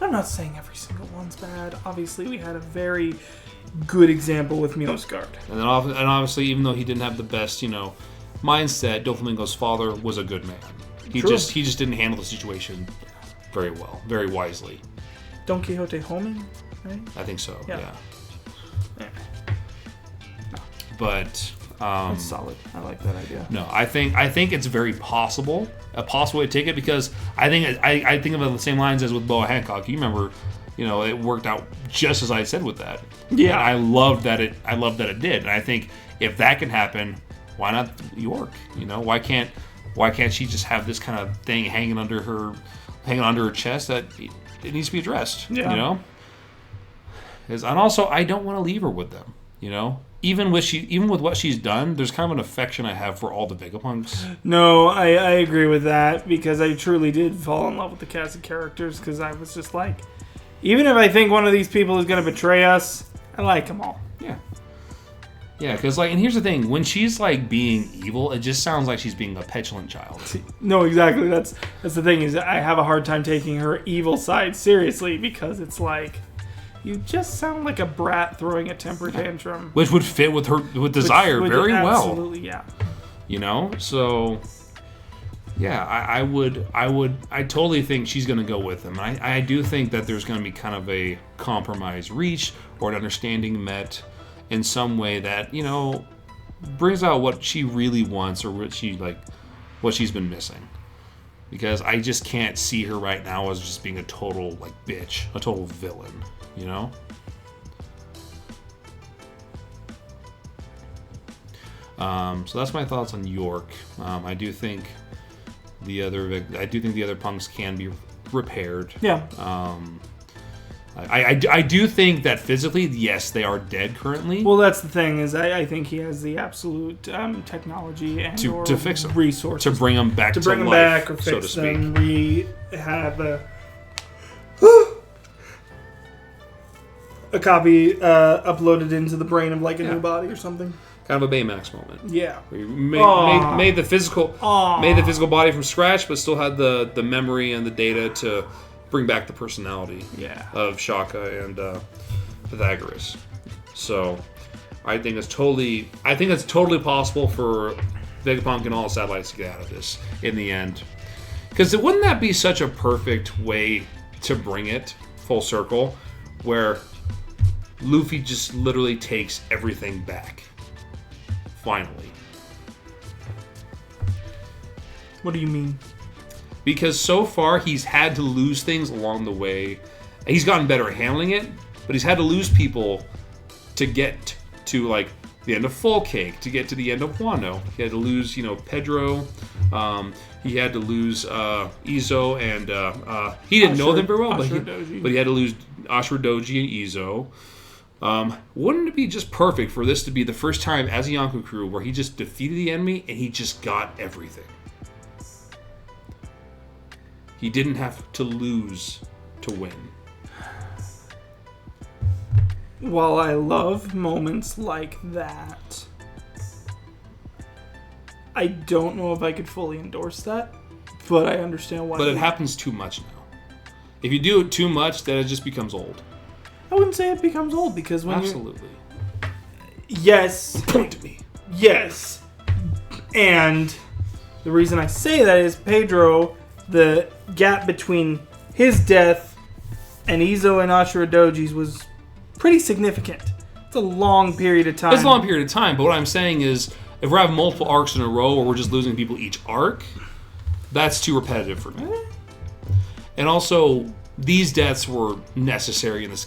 I'm not saying every single one's bad. Obviously, we had a very good example with Miosgard. And obviously, even though he didn't have the best, mindset, Doflamingo's father was a good man. He just didn't handle the situation very well, very wisely. Don Quixote homing, right? I think so. Yeah. No. But that's solid. I like that idea. No, I think it's very possible, a possible way to take it, because I think of it on the same lines as with Boa Hancock. You remember, it worked out just as I said with that. Yeah, and I loved that it did. And I think if that can happen, why not York? Why can't she just have this kind of thing hanging under her chest that it needs to be addressed? Yeah. And also, I don't want to leave her with them. Even with what she's done, there's kind of an affection I have for all the Vegapunks. No, I agree with that, because I truly did fall in love with the cast of characters, because I was just even if I think one of these people is going to betray us, I like them all. Yeah. Yeah, because like, and here's the thing: when she's like being evil, it just sounds like she's being a petulant child. No, exactly. That's the thing is I have a hard time taking her evil side seriously because it's like you just sound like a brat throwing a temper tantrum, Which would fit with her desire very well. Absolutely, yeah. You know, so yeah, I totally think she's gonna go with him. I do think that there's gonna be kind of a compromise reached or an understanding met in some way that, you know, brings out what she really wants or what she's been missing. Because I just can't see her right now as just being a total like bitch, a total villain, you know? So that's my thoughts on York. I do think the other punks can be repaired. Yeah. I do think that physically, yes, they are dead currently. Well, that's the thing is I think he has the absolute technology and to fix them, resources to bring them back to to bring them life, back or so to fix speak. them. We have a copy uploaded into the brain of like a new body or something. Kind of a Baymax moment. Yeah. We made the physical body from scratch, but still had the memory and the data to bring back the personality of Shaka and Pythagoras. So I think it's totally possible for Vegapunk and all the satellites to get out of this in the end. Because wouldn't that be such a perfect way to bring it full circle, where Luffy just literally takes everything back? Finally. What do you mean? Because so far he's had to lose things along the way. He's gotten better at handling it, but he's had to lose people to get to like the end of Full Cake, to get to the end of Wano. He had to lose, Pedro. He had to lose Izo and he didn't know them very well, but he had to lose Ashura Doji and Izo. Wouldn't it be just perfect for this to be the first time as a Yonko crew where he just defeated the enemy and he just got everything? He didn't have to lose to win. While I love moments like that, I don't know if I could fully endorse that, but I understand why. But it happens too much now. If you do it too much, then it just becomes old. I wouldn't say it becomes old because when Absolutely. Yes. Point to me. Yes. And the reason I say that is Pedro, the gap between his death and Izo and Ashura Doji's was pretty significant. It's a long period of time. It's a long period of time, but what I'm saying is if we're having multiple arcs in a row or we're just losing people each arc, that's too repetitive for me. And also, these deaths were necessary in the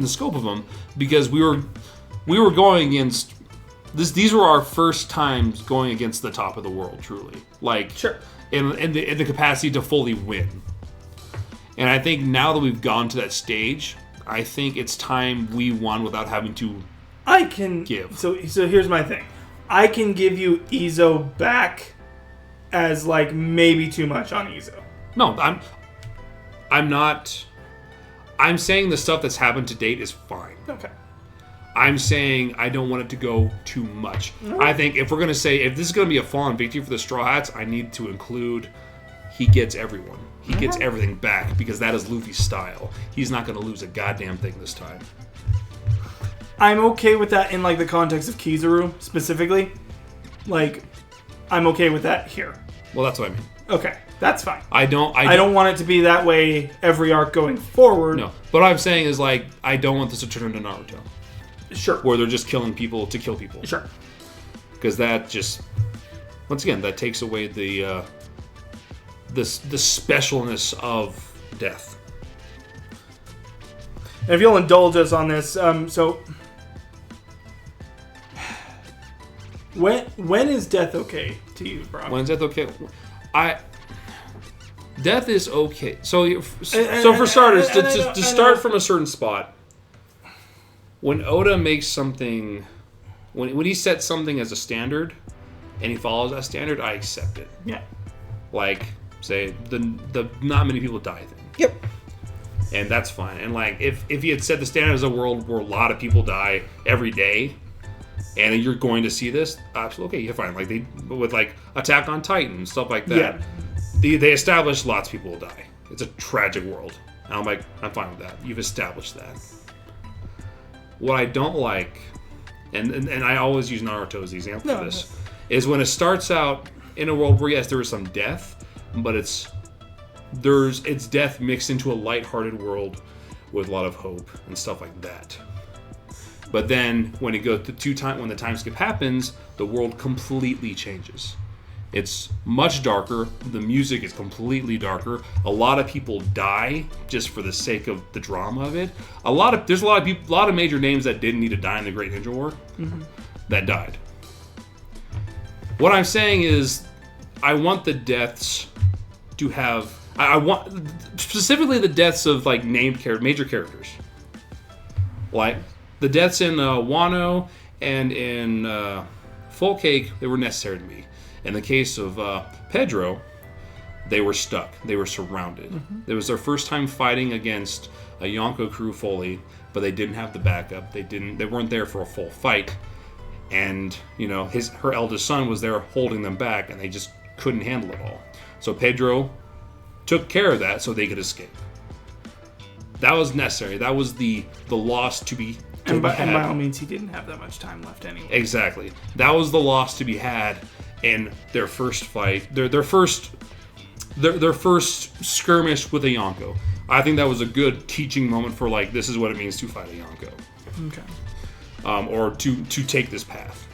scope of them because we were going against this. These were our first times going against the top of the world, truly. Like, sure. In the capacity to fully win. And I think now that we've gone to that stage, I think it's time we won without having to give. So here's my thing. I can give you Izo back as like maybe too much on Izo. No, I'm not. I'm saying the stuff that's happened to date is fine. Okay. I'm saying I don't want it to go too much. Mm-hmm. I think if we're going to say, if this is going to be a fallen victory for the Straw Hats, I need to include he gets everyone. He gets everything back because that is Luffy's style. He's not going to lose a goddamn thing this time. I'm okay with that in like the context of Kizaru specifically. Like, I'm okay with that here. Well, that's what I mean. Okay, that's fine. I don't want it to be that way every arc going forward. No, but what I'm saying is like I don't want this to turn into Naruto. Sure. Where they're just killing people to kill people. Sure. Because that just, once again, that takes away the specialness of death. And if you'll indulge us on this, so when is death okay to you, bro? When is death okay? Death is okay. So for starters, to start from a certain spot, when Oda makes something, when he sets something as a standard, and he follows that standard, I accept it. Yeah. Like, say, the not many people die thing. Yep. And that's fine. And like, if he had set the standard as a world where a lot of people die every day, And you're going to see this. Absolutely, okay, you're fine. Like with like Attack on Titan stuff like that. Yeah. They established lots of people will die. It's a tragic world. And I'm like, I'm fine with that. You've established that. What I don't like, and I always use Naruto as the example for this, is when it starts out in a world where yes, there is some death, but it's death mixed into a lighthearted world with a lot of hope and stuff like that. But then when it goes to when the time skip happens, the world completely changes. It's much darker. The music is completely darker. A lot of people die just for the sake of the drama of it. There's a lot of major names that didn't need to die in the Great Ninja War that died. What I'm saying is, I want the deaths to have. I want specifically the deaths of like named major characters, like the deaths in Wano and in Full Cake. They were necessary to me. In the case of Pedro, they were stuck. They were surrounded. It was their first time fighting against a Yonko crew fully, but they didn't have the backup. They weren't there for a full fight, and her eldest son was there holding them back, and they just couldn't handle it all. So Pedro took care of that so they could escape. That was necessary. That was the loss to be. And by all means, he didn't have that much time left anyway. Exactly. That was the loss to be had in their first fight, their first skirmish with a Yonko. I think that was a good teaching moment for like, this is what it means to fight a Yonko. Okay. Or to take this path.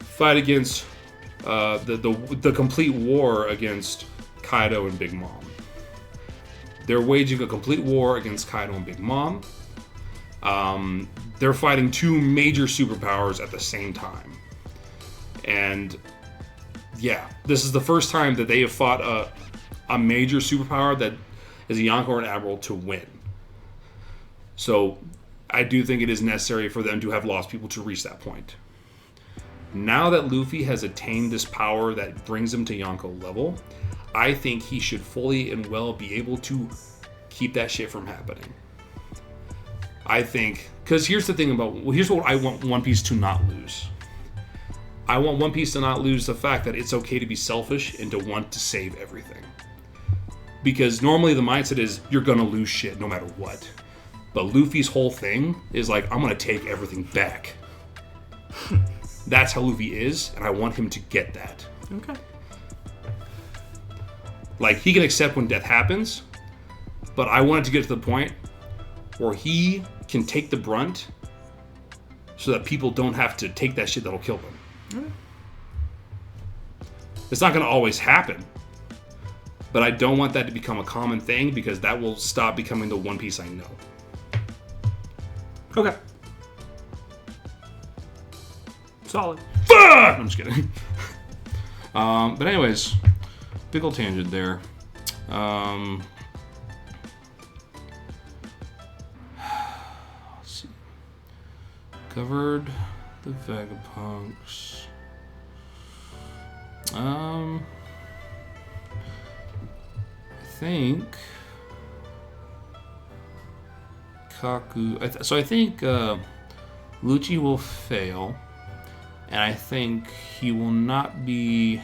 Fight against the complete war against Kaido and Big Mom. They're waging a complete war against Kaido and Big Mom. They're fighting two major superpowers at the same time. And yeah, this is the first time that they have fought a major superpower that is a Yonko or an Admiral to win. So I do think it is necessary for them to have lost people to reach that point. Now that Luffy has attained this power that brings him to Yonko level, I think he should fully and well be able to keep that shit from happening. I think, because here's what I want One Piece to not lose. I want One Piece to not lose the fact that it's okay to be selfish and to want to save everything. Because normally the mindset is you're gonna lose shit no matter what. But Luffy's whole thing is like, I'm gonna take everything back. That's how Luffy is, and I want him to get that. Okay. Like, he can accept when death happens, but I want it to get to the point where he can take the brunt so that people don't have to take that shit that'll kill them. It's not going to always happen, but I don't want that to become a common thing because that will stop becoming the One Piece I know. Okay. Solid. Fuck! I'm just kidding. But anyways, big ol' tangent there. Let's see. Covered the Vegapunks. I think Kaku. So I think Lucci will fail, and I think he will not be.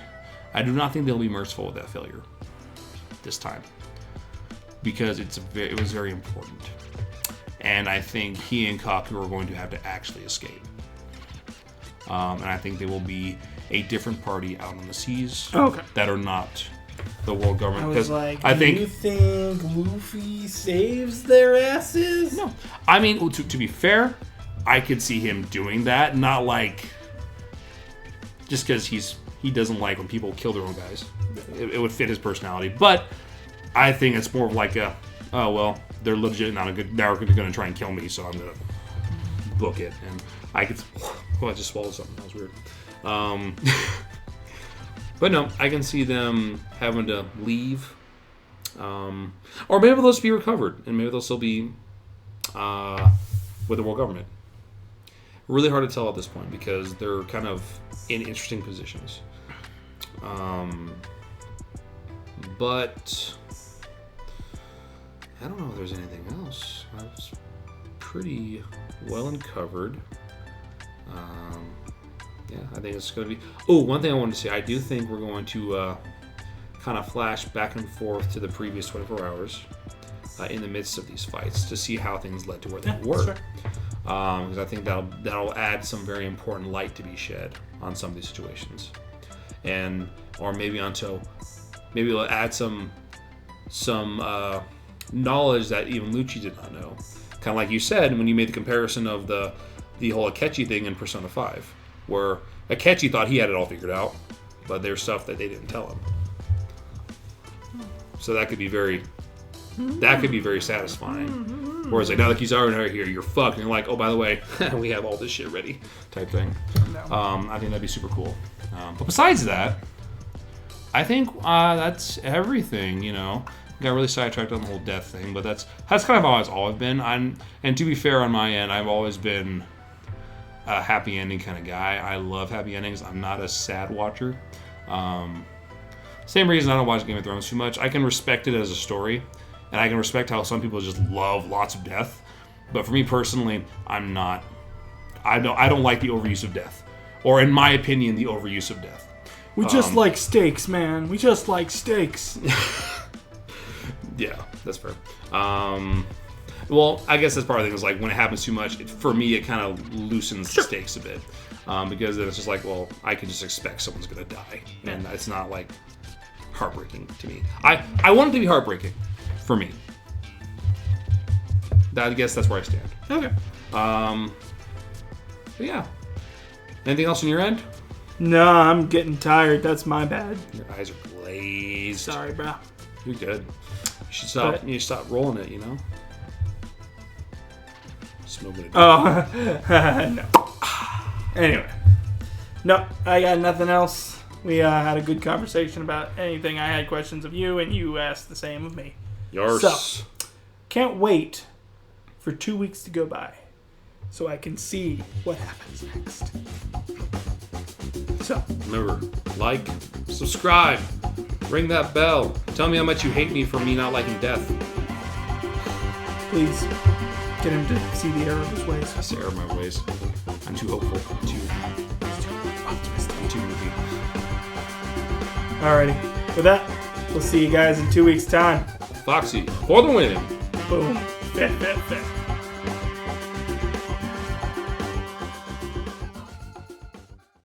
I do not think they'll be merciful with that failure this time because it was very important, and I think he and Kaku are going to have to actually escape. And I think they will be a different party out on the seas that are not the world government. I was like, do you think Luffy saves their asses? No. I mean, to be fair, I could see him doing that. Not like just because he doesn't like when people kill their own guys. It would fit his personality. But I think it's more of like they're legit not a good. They're going to try and kill me, so I'm going to book it. And I could. I just swallowed something. That was weird. But no, I can see them having to leave. Or maybe they'll just be recovered. And maybe they'll still be with the world government. Really hard to tell at this point because they're kind of in interesting positions. But I don't know if there's anything else. It's pretty well uncovered. Yeah, I think it's going to be... Oh, one thing I wanted to say. I do think we're going to kind of flash back and forth to the previous 24 hours in the midst of these fights to see how things led to where they were. Sure. Because I think that'll add some very important light to be shed on some of these situations. Or maybe it'll add some knowledge that even Lucci did not know. Kind of like you said when you made the comparison of the whole Akechi thing in Persona 5. Where Akechi thought he had it all figured out, but there's stuff that they didn't tell him. So that could be very satisfying. Whereas like now that Kizaru and I are here, you're fucked, and you're like, oh, by the way, we have all this shit ready, type thing. No. I think that'd be super cool. But besides that, I think that's everything. Got really sidetracked on the whole death thing, but that's kind of always all I've been. And to be fair, on my end, I've always been a happy ending kind of guy. I love happy endings. I'm not a sad watcher. Same reason I don't watch Game of Thrones too much. I can respect it as a story, and I can respect how some people just love lots of death. But for me personally, I'm not. I don't like the overuse of death, or in my opinion, the overuse of death. We just like steaks, man. We just like steaks. Yeah, that's fair. Well, I guess that's part of the thing is like when it happens too much, for me, it kind of loosens the stakes a bit. Because then it's just like, well, I can just expect someone's going to die. And it's not like heartbreaking to me. I want it to be heartbreaking for me. I guess that's where I stand. Okay. But yeah. Anything else on your end? No, I'm getting tired. That's my bad. Your eyes are glazed. Sorry, bro. You're good. You should stop. You stop rolling it. Smoking it. Oh, no. Anyway, no, I got nothing else. We had a good conversation about anything. I had questions of you, and you asked the same of me. Yours. So, can't wait for 2 weeks to go by so I can see what happens next. So, remember, like, subscribe, ring that bell. Tell me how much you hate me for me not liking death. Please get him to see the error of his ways. I see the error of my ways. I'm too hopeful. I'm too optimistic. I'm too movie. Alrighty. With that, we'll see you guys in 2 weeks' time. Foxy, for the win. Boom. Fit.